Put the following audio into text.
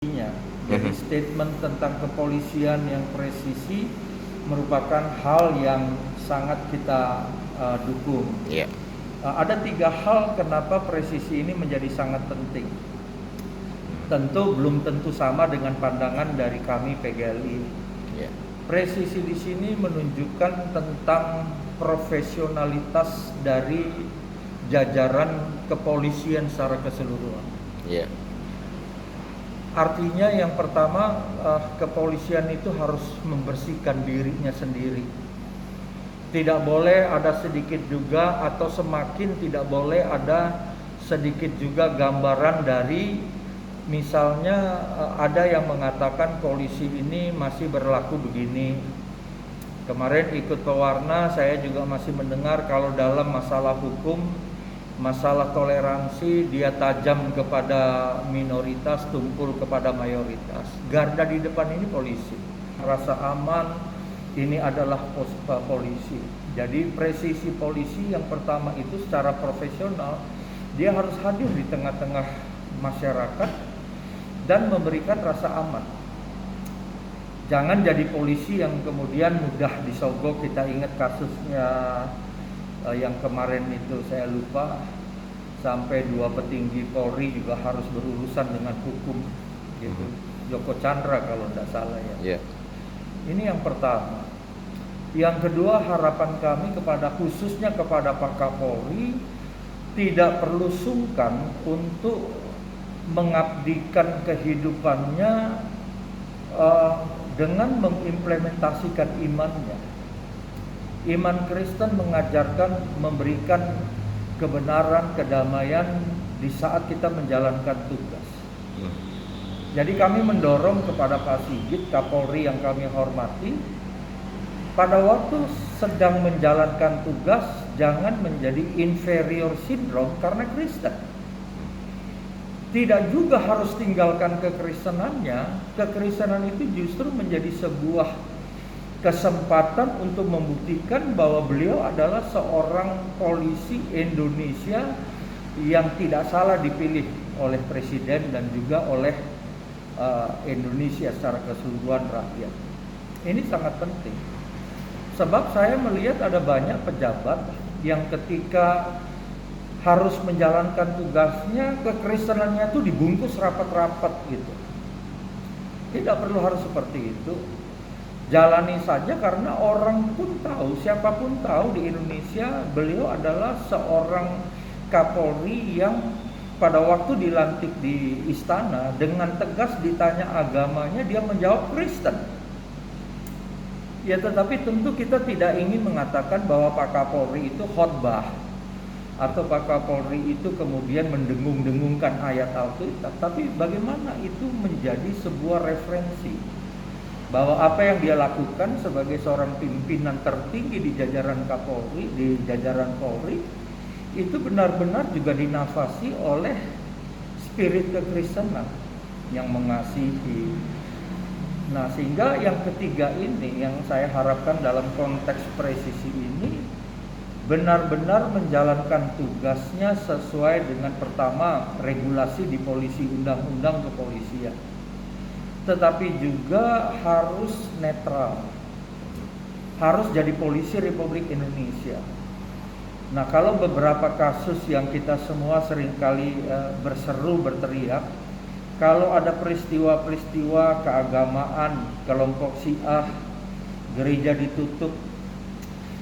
Jadi statement tentang kepolisian yang presisi merupakan hal yang sangat kita dukung. Ada 3 hal kenapa presisi ini menjadi sangat penting. Tentu belum tentu sama dengan pandangan dari kami PGLI. Presisi di sini menunjukkan tentang profesionalitas dari jajaran kepolisian secara keseluruhan. Artinya yang pertama, kepolisian itu harus membersihkan dirinya sendiri. Tidak boleh ada sedikit juga atau semakin tidak boleh ada sedikit juga gambaran dari misalnya ada yang mengatakan polisi ini masih berlaku begini. Kemarin ikut pewarna, saya juga masih mendengar kalau dalam masalah hukum, masalah toleransi dia tajam kepada minoritas, tumpul kepada mayoritas. Garda di depan ini polisi. Rasa aman ini adalah polisi. Jadi presisi polisi yang pertama itu secara profesional dia harus hadir di tengah-tengah masyarakat dan memberikan rasa aman. Jangan jadi polisi yang kemudian mudah disogok. Kita ingat kasusnya yang kemarin itu, saya lupa, sampai 2 petinggi Polri juga harus berurusan dengan hukum gitu. Joko Chandra kalau tidak salah ya. Ini yang pertama. Yang kedua, harapan kami khususnya kepada Pak Kapolri tidak perlu sungkan untuk mengabdikan kehidupannya dengan mengimplementasikan imannya. Iman Kristen mengajarkan memberikan kebenaran, kedamaian di saat kita menjalankan tugas. Jadi kami mendorong kepada Pak Sigit, Kapolri yang kami hormati, pada waktu sedang menjalankan tugas jangan menjadi inferior syndrome karena Kristen. Tidak juga harus tinggalkan kekristenannya. Kekristenan itu justru menjadi sebuah kesempatan untuk membuktikan bahwa beliau adalah seorang polisi Indonesia yang tidak salah dipilih oleh Presiden dan juga oleh Indonesia secara keseluruhan rakyat. Ini sangat penting. Sebab saya melihat ada banyak pejabat yang ketika harus menjalankan tugasnya, kekristenannya itu dibungkus rapat-rapat gitu. Tidak perlu harus seperti itu. Jalani saja karena orang pun tahu, siapapun tahu di Indonesia beliau adalah seorang Kapolri yang pada waktu dilantik di istana dengan tegas ditanya agamanya dia menjawab Kristen. Ya tetapi tentu kita tidak ingin mengatakan bahwa Pak Kapolri itu khotbah atau Pak Kapolri itu kemudian mendengung-dengungkan ayat Alkitab, tapi bagaimana itu menjadi sebuah referensi bahwa apa yang dia lakukan sebagai seorang pimpinan tertinggi di jajaran Kapolri, di jajaran Polri, itu benar-benar juga dinafasi oleh spirit kekristenan yang mengasihi. Nah, sehingga yang ketiga ini yang saya harapkan dalam konteks presisi ini benar-benar menjalankan tugasnya sesuai dengan pertama regulasi di polisi, undang-undang kepolisian. Tetapi juga harus netral. Harus jadi polisi Republik Indonesia. Nah, kalau beberapa kasus yang kita semua seringkali berseru, berteriak, kalau ada peristiwa-peristiwa keagamaan, kelompok Syiah, gereja ditutup,